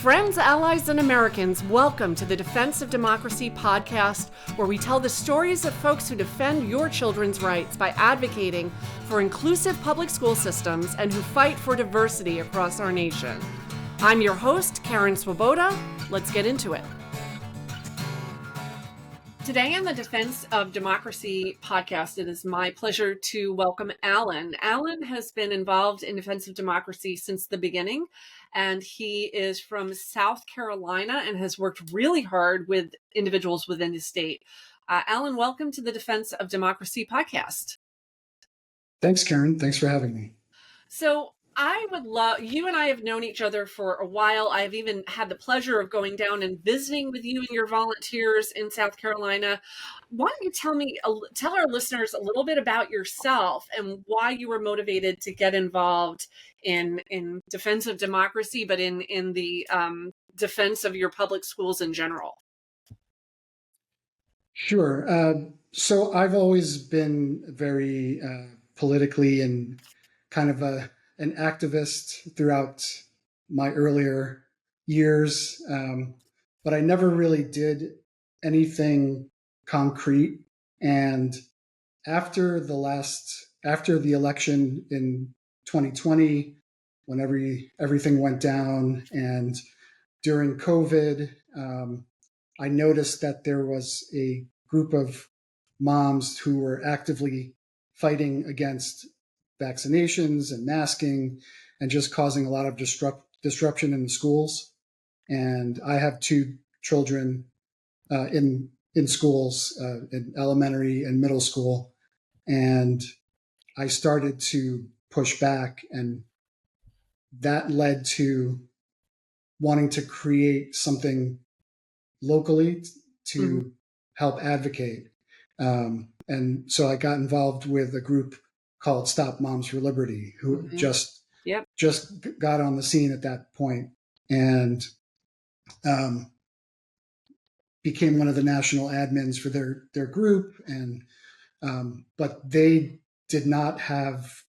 Friends, allies, and Americans, welcome to the Defense of Democracy podcast, where we tell the stories of folks who defend your children's rights by advocating for inclusive public school systems and who fight for diversity across our nation. I'm your host, Karen Swoboda. Let's get into it. Today on the Defense of Democracy podcast, it is my pleasure to welcome Allan. Allan has been involved in Defense of Democracy since the beginning, and he is from South Carolina and has worked really hard with individuals within the state. Allan, welcome to the Defense of Democracy podcast. Thanks, Karen. Thanks for having me. So I would love, you and I have known each other for a while. I've even had the pleasure of going down and visiting with you and your volunteers in South Carolina. Why don't you tell our listeners a little bit about yourself and why you were motivated to get involved in defense of democracy, but in the defense of your public schools in general? Sure. So I've always been very politically and kind of an activist throughout my earlier years, but I never really did anything concrete. And after the election in 2020, when everything went down, and during COVID, I noticed that there was a group of moms who were actively fighting against vaccinations and masking and just causing a lot of disruption in the schools. And I have two children in schools, in elementary and middle school. And I started to push back, and that led to wanting to create something locally to help advocate. And so I got involved with a group called Stop Moms for Liberty, who just got on the scene at that point and became one of the national admins for their group. And but they did not have,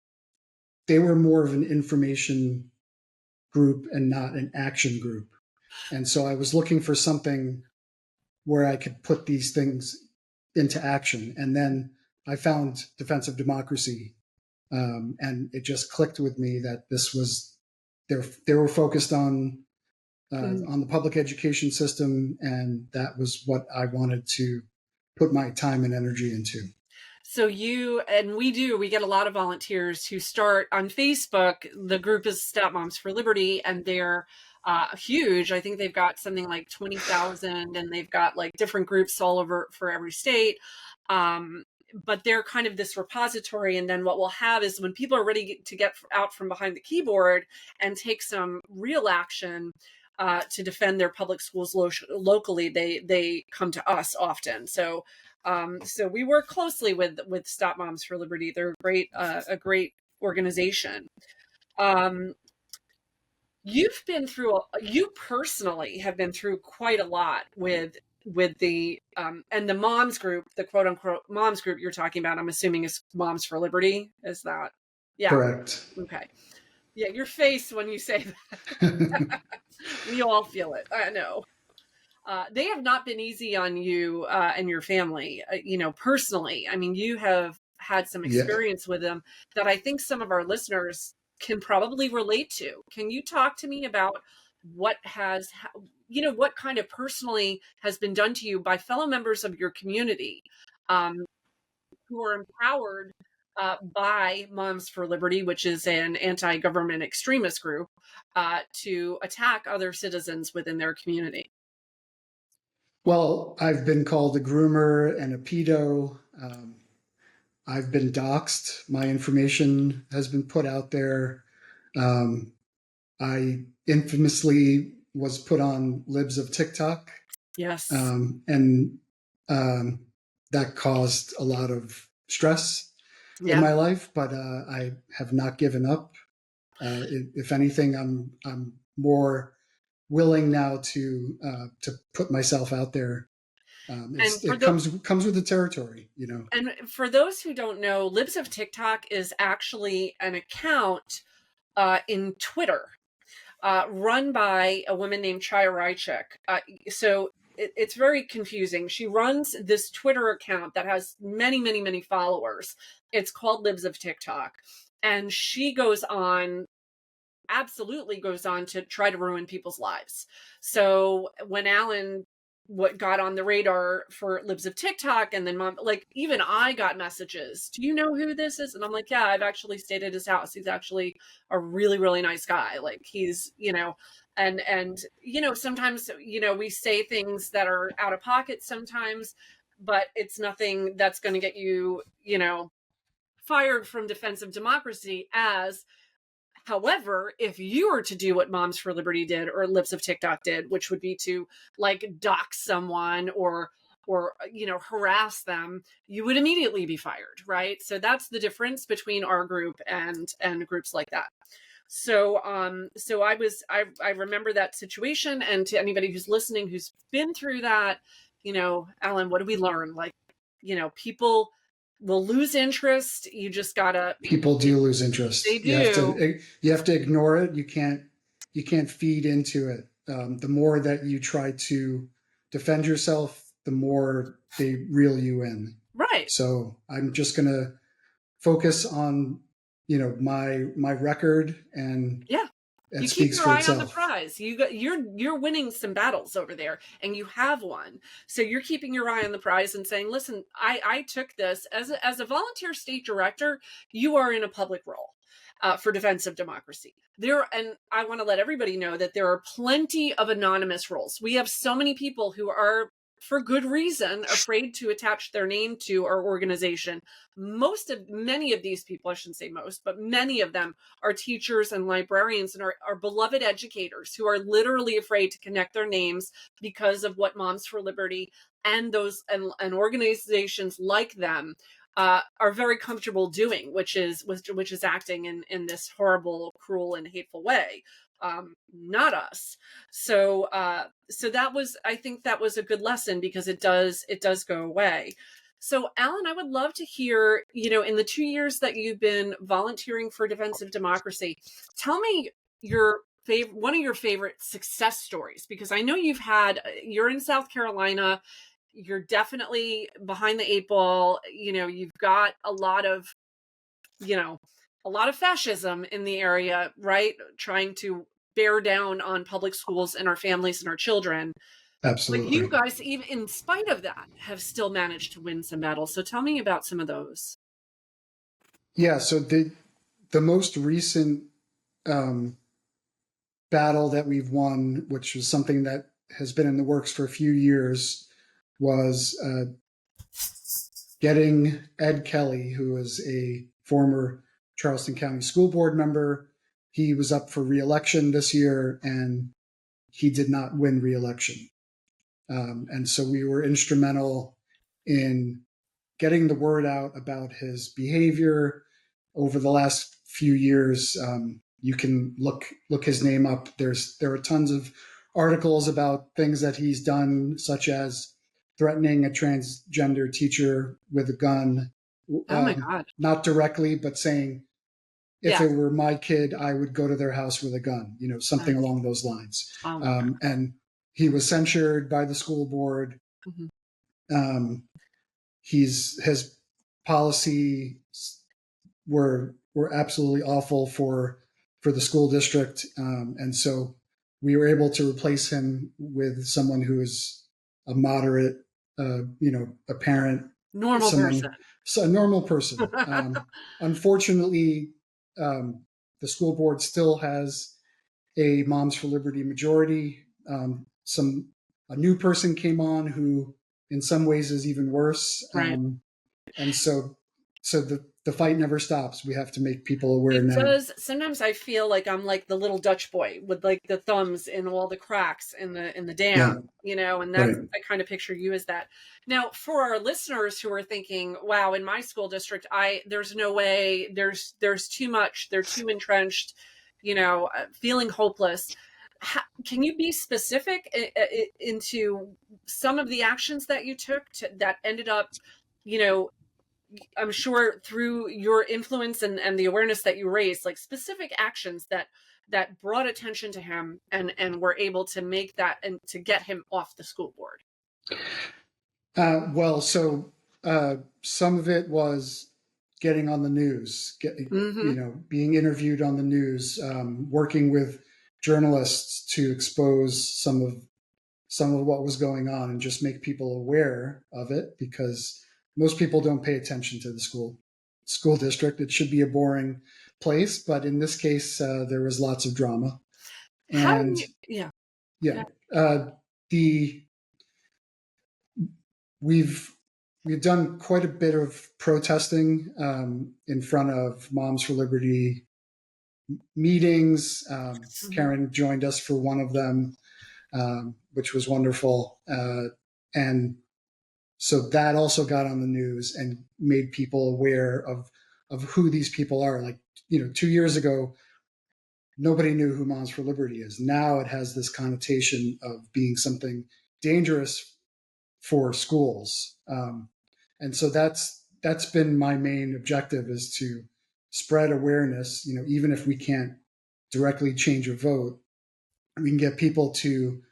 they were more of an information group and not an action group. And so I was looking for something where I could put these things into action. And then I found Defense of Democracy, and it just clicked with me that this was, they were focused on the public education system, and that was what I wanted to put my time and energy into. So we get a lot of volunteers who start on Facebook. The group is Stop Moms for Liberty, and they're huge. I think they've got something like 20,000, and they've got like different groups all over for every state. But they're kind of this repository. And then what we'll have is when people are ready to get out from behind the keyboard and take some real action to defend their public schools locally, they come to us often. So we work closely with Stop Moms for Liberty. They're a great organization. You personally have been through quite a lot with the and the moms group, the quote unquote moms group you're talking about, I'm assuming is Moms for Liberty. Is that? Yeah. Correct. Okay. Yeah. Your face when you say that, we all feel it. I know. They have not been easy on you and your family, personally. I mean, you have had some experience with them that I think some of our listeners can probably relate to. Can you talk to me about what kind of personally has been done to you by fellow members of your community who are empowered by Moms for Liberty, which is an anti-government extremist group, to attack other citizens within their community? Well, I've been called a groomer and a pedo. I've been doxxed. My information has been put out there. I infamously was put on libs of TikTok. Yes. And that caused a lot of stress in my life, but I have not given up. If anything, I'm more willing now to put myself out there. It comes with the territory, And for those who don't know, Libs of TikTok is actually an account in Twitter. run by a woman named Chaya Raichik. So it's very confusing. She runs this Twitter account that has many, many, many followers. It's called Libs of TikTok. And she absolutely goes on to try to ruin people's lives. So when Allan what got on the radar for Libs of TikTok, and then mom, like even I got messages, do you know who this is? And I'm like, yeah, I've actually stayed at his house. He's actually a really, really nice guy. Like he's, and sometimes, we say things that are out of pocket sometimes, but it's nothing that's going to get you, fired from Defense of Democracy. However, if you were to do what Moms for Liberty did or Lips of TikTok did, which would be to like dox someone or harass them, you would immediately be fired, right? So that's the difference between our group and groups like that. So so I remember that situation, and to anybody who's listening who's been through that, Allan, what do we learn? Like, people will lose interest. You just gotta, People do lose they interest. do. You have to ignore it. You can't feed into it. The more that you try to defend yourself, the more they reel you in. Right. So I'm just gonna focus on my record, and Yeah. it You keep speaks your for eye on the itself. prize. You're winning some battles over there, and you have won. So you're keeping your eye on the prize and saying, "Listen, I took this as a volunteer state director. You are in a public role." For Defense of Democracy. And I want to let everybody know that there are plenty of anonymous roles. We have so many people who are, for good reason, afraid to attach their name to our organization. Many of these people, I shouldn't say most, but many of them are teachers and librarians and are beloved educators who are literally afraid to connect their names because of what Moms for Liberty and those and organizations like them are very comfortable doing, which is acting in this horrible, cruel, and hateful way. Not us. So I think that was a good lesson, because it does go away. So Allan, I would love to hear, in the 2 years that you've been volunteering for Defense of Democracy, tell me one of your favorite success stories, because I know you're in South Carolina. You're definitely behind the eight ball. You've got a lot of fascism in the area, right? Trying to bear down on public schools and our families and our children. But you Absolutely. guys, even in spite of that, have still managed to win some battles. So tell me about some of those. Yeah. So the most recent um, battle that we've won, which was something that has been in the works for a few years, was getting Ed Kelly, who is a former Charleston County School Board member. He was up for reelection this year, and he did not win reelection. And so we were instrumental in getting the word out about his behavior over the last few years. You can look his name up. There are tons of articles about things that he's done, such as threatening a transgender teacher with a gun, Oh my God. not directly, but saying, if Yeah. it were my kid, I would go to their house with a gun, something That's, along those lines. oh my God. And he was censured by the school board. Mhm. Um, his policies were absolutely awful for the school district, and so we were able to replace him with someone who is a moderate, a parent, Normal person. a normal person. Unfortunately, the school board still has a Moms for Liberty majority. A new person came on who, in some ways, is even worse. Right. And so the fight never stops. We have to make people aware It now. does. Sometimes I feel like I'm like the little Dutch boy with like the thumbs in all the cracks in the Yeah, dam, and right. I kind of picture you as that. Now, for our listeners who are thinking, wow, in my school district, there's no way, there's too much, they're too entrenched, feeling hopeless. Can you be specific into some of the actions that you took that ended up, you know, I'm sure through your influence and the awareness that you raised, like specific actions that brought attention to him and were able to make that and to get him off the school board. Well, so some of it was getting on the news, Mm-hmm. being interviewed on the news, working with journalists to expose some of what was going on and just make people aware of it, because most people don't pay attention to the school district. It should be a boring place, but in this case, there was lots of drama, How do and you, yeah. yeah, the we've we've done quite a bit of protesting in front of Moms for Liberty meetings. Mhm. Karen joined us for one of them, which was wonderful, and so that also got on the news and made people aware of who these people are. Like 2 years ago, nobody knew who Moms for Liberty is. Now it has this connotation of being something dangerous for schools. And so that's been my main objective, is to spread awareness. Even if we can't directly change a vote, we can get people to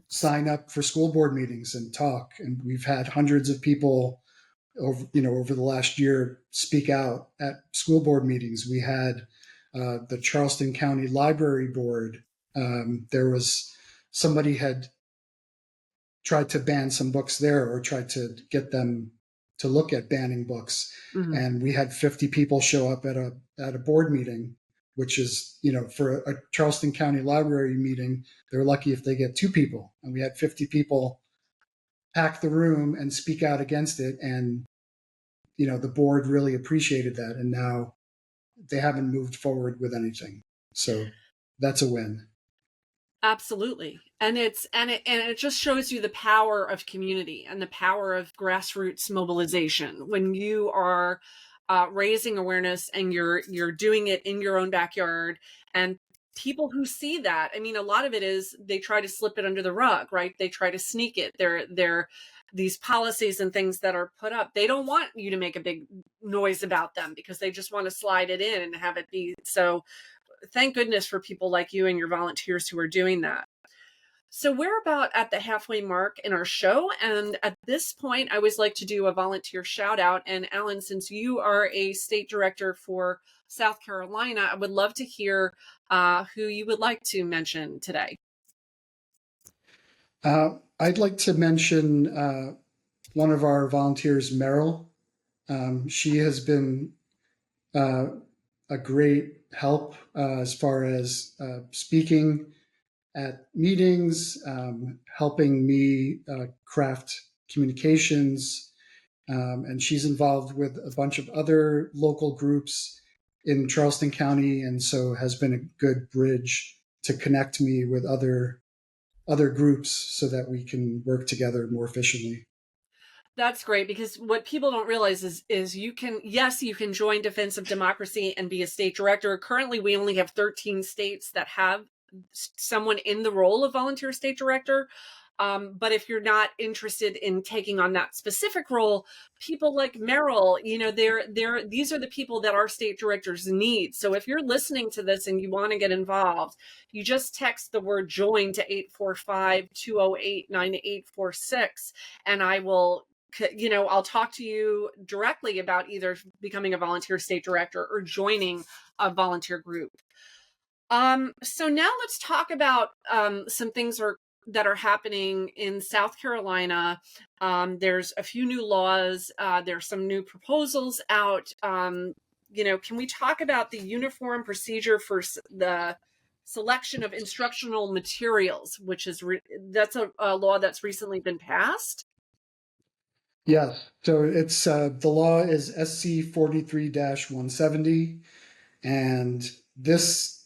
sign up for school board meetings and talk. And we've had hundreds of people over the last year speak out at school board meetings. We had the Charleston County Library Board. There was somebody had tried to ban some books there, or tried to get them to look at banning books. Mhm. And we had 50 people show up at a board meeting, which is, for a Charleston County Library meeting, they're lucky if they get 2 people. And we had 50 people pack the room and speak out against it. And, the board really appreciated that. And now they haven't moved forward with anything. So that's a win. Absolutely. And it just shows you the power of community and the power of grassroots mobilization when you are raising awareness and you're doing it in your own backyard. And people who see that, I mean, a lot of it is they try to slip it under the rug, right? They try to sneak it. They're these policies and things that are put up, they don't want you to make a big noise about them because they just want to slide it in and have it be so. Thank goodness for people like you and your volunteers who are doing that. So we're about at the halfway mark in our show. And at this point, I always like to do a volunteer shout out. And Allan, since you are a state director for South Carolina, I would love to hear who you would like to mention today. I'd like to mention one of our volunteers, Meryl. She has been uh, a great help as far as speaking at meetings, helping me craft communications. And she's involved with a bunch of other local groups in Charleston County, and so has been a good bridge to connect me with other groups so that we can work together more efficiently. That's great, because what people don't realize is you can, yes, you can join Defense of Democracy and be a state director. Currently, we only have 13 states that have someone in the role of volunteer state director. But if you're not interested in taking on that specific role, people like Merrill, these are the people that our state directors need. So if you're listening to this and you want to get involved, you just text the word join to 845-208-9846, and I'll talk to you directly about either becoming a volunteer state director or joining a volunteer group. So now let's talk about some things that are happening in South Carolina. There's a few new laws. There's some new proposals out. Can we talk about the uniform procedure for the selection of instructional materials, which is that's a law that's recently been passed? Yes. So it's the law is SC 43-170, and this,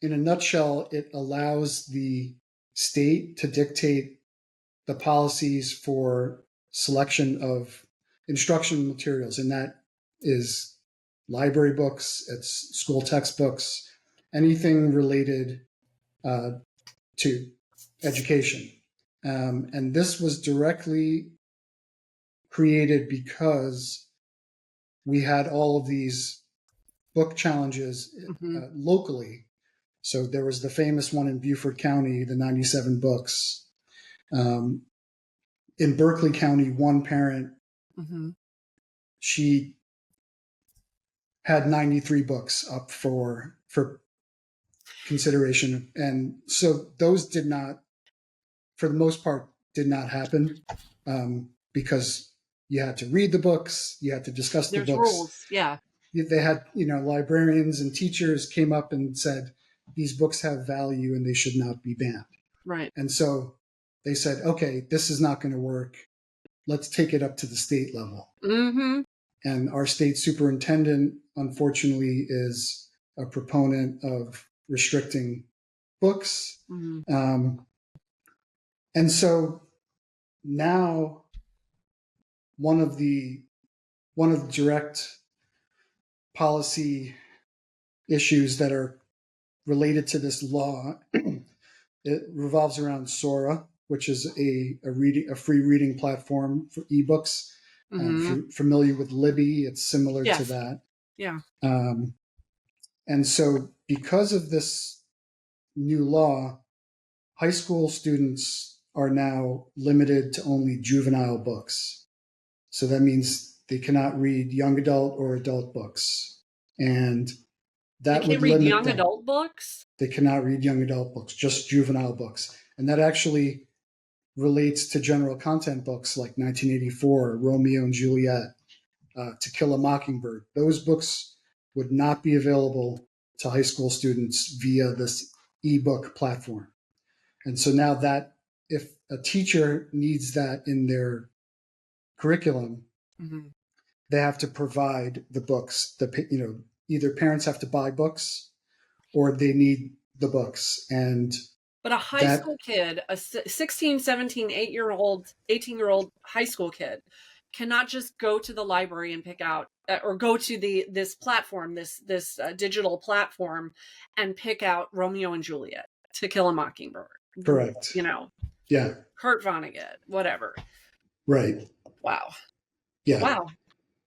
in a nutshell, it allows the state to dictate the policies for selection of instructional materials, and that is library books, it's school textbooks, anything related uh, to education. And this was directly created because we had all of these book challenges Mm-hmm. locally. So there was the famous one in Beaufort County, the 97 books. Um, in Berkeley County, one parent, Mm-hmm. she had 93 books up for consideration, and so those did not, for the most part, did not happen, because you had to read the books, you had to discuss the There's books. rules. Yeah. They had, librarians and teachers came up and said these books have value and they should not be banned. Right. And so they said, okay, this is not going to work. Let's take it up to the state level. Mm-hmm. And our state superintendent, unfortunately, is a proponent of restricting books. Mm-hmm. And so now one of the direct policy issues that are related to this law, it revolves around Sora, which is a free reading platform for ebooks. If Mm-hmm. you're familiar with Libby, it's similar to Yes. that. Yeah. And so, because of this new law, high school students are now limited to only juvenile books. So that means they cannot read young adult or adult books. And They that would can't read limit young them. adult books. They cannot read young adult books, just juvenile books. And that actually relates to general content books like 1984, Romeo and Juliet, To Kill a Mockingbird. Those books would not be available to high school students via this ebook platform. And so now that if a teacher needs that in their curriculum, Mm-hmm. they have to provide the books. Either parents have to buy books or they need the books. And But a high that, school kid, a 16, 17, 8-year-old, 18-year-old high school kid cannot just go to the library and pick out or go to this platform, this digital platform and pick out Romeo and Juliet, To Kill a Mockingbird, correct. Yeah. Kurt Vonnegut, whatever. Right. Wow. Yeah. Wow.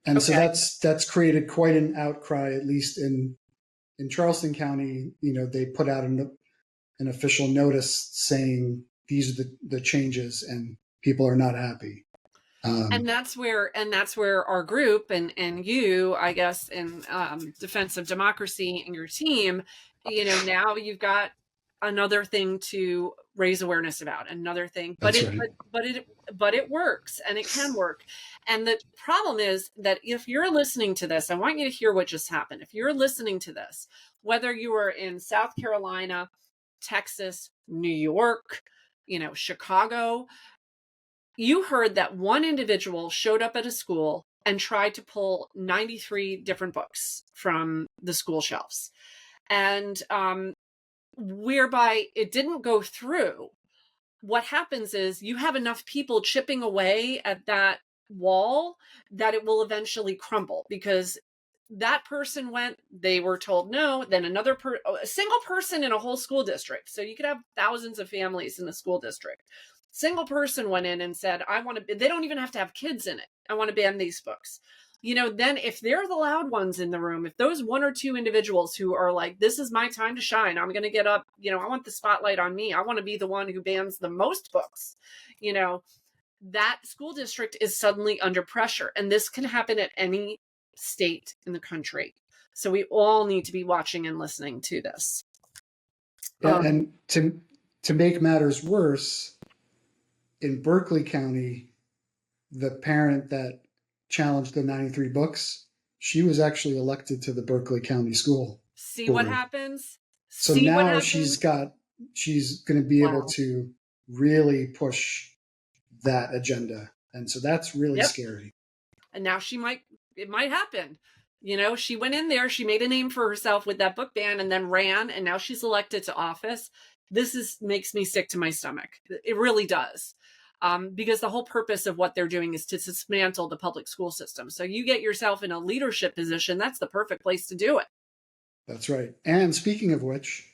And so Okay. that's created quite an outcry, at least in Charleston County. They put out an official notice saying these are the changes, and people are not happy. And that's where our group and you, I guess, in defense of democracy and your team, now you've got another thing to raise awareness about, another thing, but That's it right. but it works, and it can work. And the problem is that if you're listening to this, I want you to hear what just happened. If you're listening to this, whether you are in South Carolina, Texas, New York, Chicago, you heard that one individual showed up at a school and tried to pull 93 different books from the school shelves. And whereby it didn't go through, what happens is you have enough people chipping away at that wall that it will eventually crumble, because that person went, they were told no, then a single person in a whole school district. So you could have thousands of families in the school district. Single person went in and said, they don't even have to have kids in it. I want to ban these books. Then if they're the loud ones in the room, if those one or two individuals who are like, this is my time to shine, I'm going to get up, I want the spotlight on me, I want to be the one who bans the most books, that school district is suddenly under pressure. And this can happen at any state in the country. So we all need to be watching and listening to this. Yeah, and to make matters worse, in Berkeley County, the parent that challenged the 93 books, she was actually elected to the Berkeley County School See what Board. happens? So See what now happens? she's going to be able Wow. to really push that agenda. And so that's really Yep. scary. And now it might happen. She went in there, she made a name for herself with that book ban and then ran, and now she's elected to office. This makes me sick to my stomach. It really does. Because the whole purpose of what they're doing is to dismantle the public school system. So you get yourself in a leadership position, that's the perfect place to do it. That's right. And speaking of which,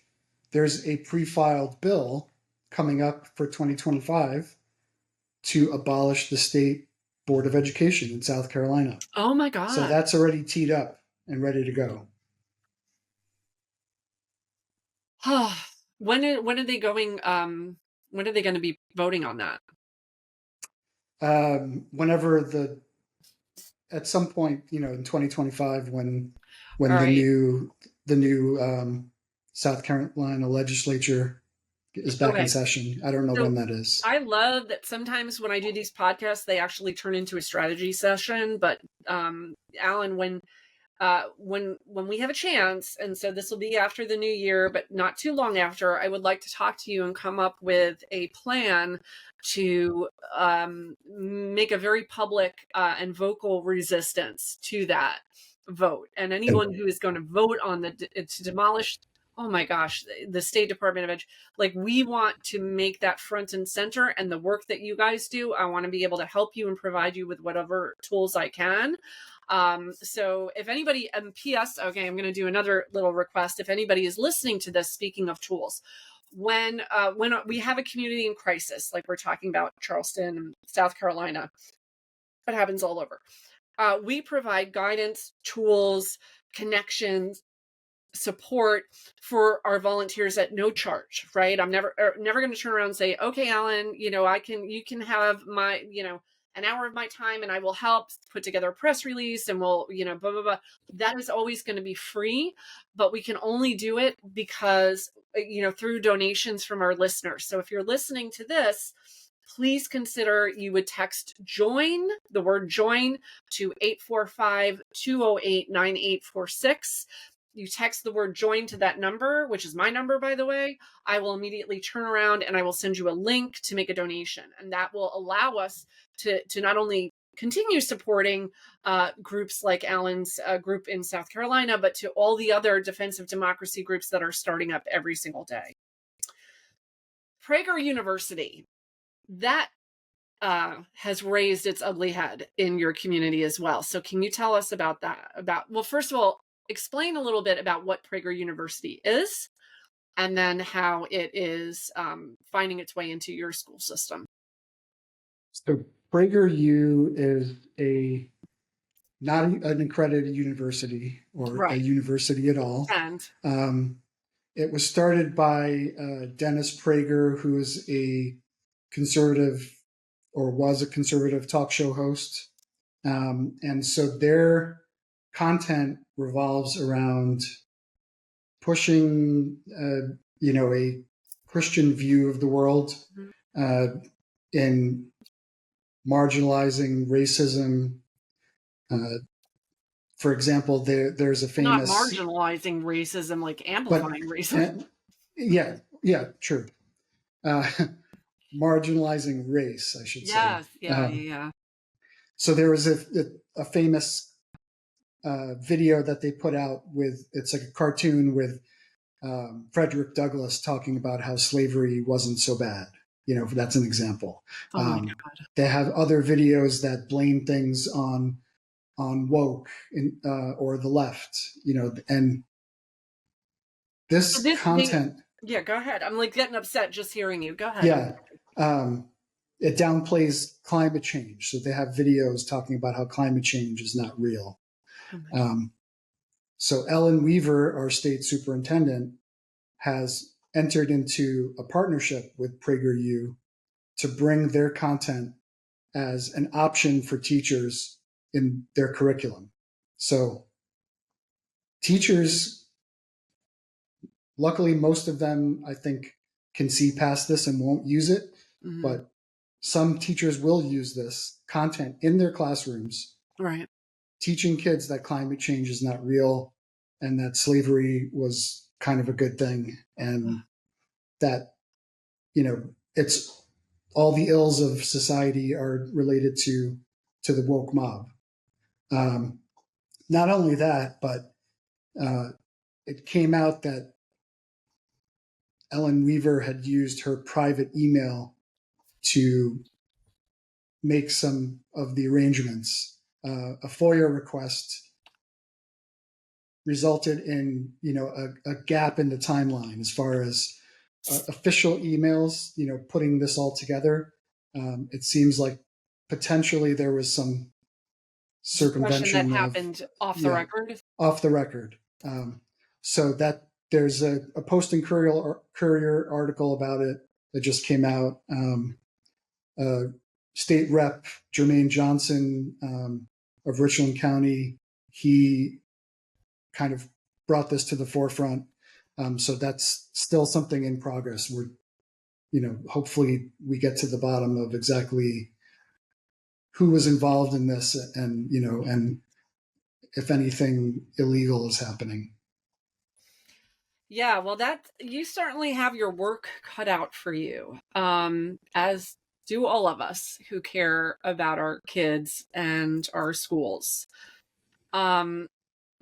there's a pre-filed bill coming up for 2025 to abolish the state Board of Education in South Carolina. Oh my So God. that's already teed up and ready to go. When are they going? When are they going to be voting on that? Whenever at some point, in 2025, when All right. the new South Carolina legislature is back in Okay. session. I don't know So when that is. I love that sometimes when I do these podcasts, they actually turn into a strategy session. But Allan, when we have a chance, and so this will be after the new year, but not too long after, I would like to talk to you and come up with a plan to make a very public and vocal resistance to that vote. And anyone who is going to vote on to demolish, oh my gosh, the State Department of Education, like we want to make that front and center. And the work that you guys do, I want to be able to help you and provide you with whatever tools I can. So if anybody, PS, okay, I'm going to do another little request. If anybody is listening to this, speaking of tools, when we have a community in crisis, like we're talking about Charleston, South Carolina, it happens all over. We provide guidance, tools, connections, support for our volunteers at no charge, right? I'm never going to turn around and say, okay, Allan, you can have my, an hour of my time and I will help put together a press release and we'll, blah, blah, blah. That is always going to be free, but we can only do it because, through donations from our listeners. So if you're listening to this, please consider you would text join, the word join, to 845-208-9846. You text the word join to that number, which is my number, by the way. I will immediately turn around and I will send you a link to make a donation. And that will allow us to not only continue supporting groups like Allan's group in South Carolina, but to all the other defensive democracy groups that are starting up every single day. Prager University, that has raised its ugly head in your community as well. So can you tell us about that? Well, first of all, explain a little bit about what Prager University is, and then how it is finding its way into your school system. So PragerU is not an accredited university or a university at all. And it was started by Dennis Prager, who is a conservative or was a conservative talk show host. And so their content revolves around pushing, a Christian view of the world, in marginalizing racism. For example, there's a not famous marginalizing racism, like amplifying racism. Yeah, true. Marginalizing race, I should say. Yeah. So there was a famous video that they put out it's like a cartoon with Frederick Douglass talking about how slavery wasn't so bad. That's an example. Oh my God. They have other videos that blame things on woke or the left, and this content. Yeah, go ahead. I'm like getting upset just hearing you. Go ahead. Yeah. It downplays climate change. So they have videos talking about how climate change is not real. So Ellen Weaver, our state superintendent, has entered into a partnership with PragerU to bring their content as an option for teachers in their curriculum. So teachers, luckily, most of them, I think, can see past this and won't use it. Mm-hmm. But some teachers will use this content in their classrooms, right, teaching kids that climate change is not real and that slavery was kind of a good thing, and that, it's all the ills of society are related to the woke mob. Not only that, but it came out that Ellen Weaver had used her private email to make some of the arrangements. A FOIA request resulted in, a gap in the timeline as far as official emails, putting this all together. It seems like potentially there was some Discussion circumvention that of, happened off the yeah, record. off the record. So that there's a Post and Courier article about it that just came out. State Rep Jermaine Johnson of Richland County, he kind of brought this to the forefront. So that's still something in progress. We're, hopefully we get to the bottom of exactly who was involved in this, and and if anything illegal is happening. Yeah, well, that you certainly have your work cut out for you, as do all of us who care about our kids and our schools. Um,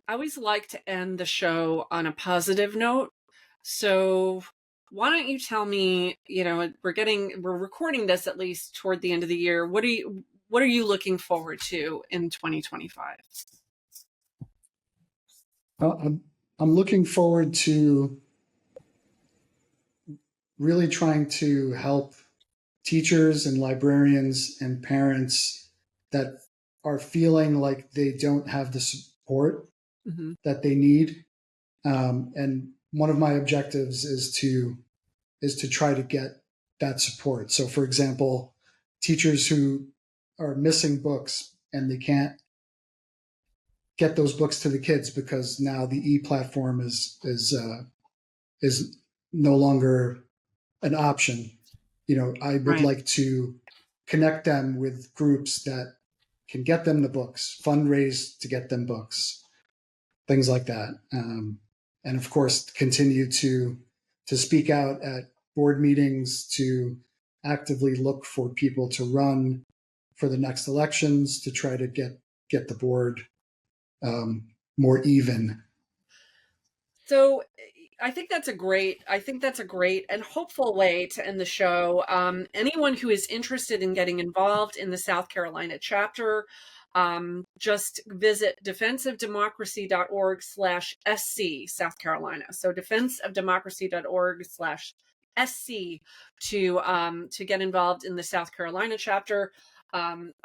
I always like to end the show on a positive note. So why don't you tell me, we're recording this at least toward the end of the year. What are you looking forward to in 2025? I'm looking forward to really trying to help teachers and librarians and parents that are feeling like they don't have the support Mm-hmm. that they need. And one of my objectives is to try to get that support. So, for example, teachers who are missing books and they can't get those books to the kids because now the e-platform is no longer an option. I would Right. like to connect them with groups that can get them the books, fundraise to get them books, things like that. And of course, continue to speak out at board meetings, to actively look for people to run for the next elections, to try to get the board more even. So I think that's a great and hopeful way to end the show. Anyone who is interested in getting involved in the South Carolina chapter, just visit defenseofdemocracy.org/SC South Carolina. So defenseofdemocracy.org/SC to get involved in the South Carolina chapter.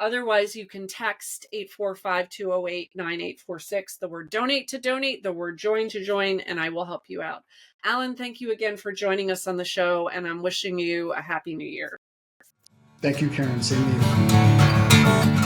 Otherwise, you can text 845-208-9846, the word donate to donate, the word join to join, and I will help you out. Allan, thank you again for joining us on the show, and I'm wishing you a happy new year. Thank you, Karen. Same to you.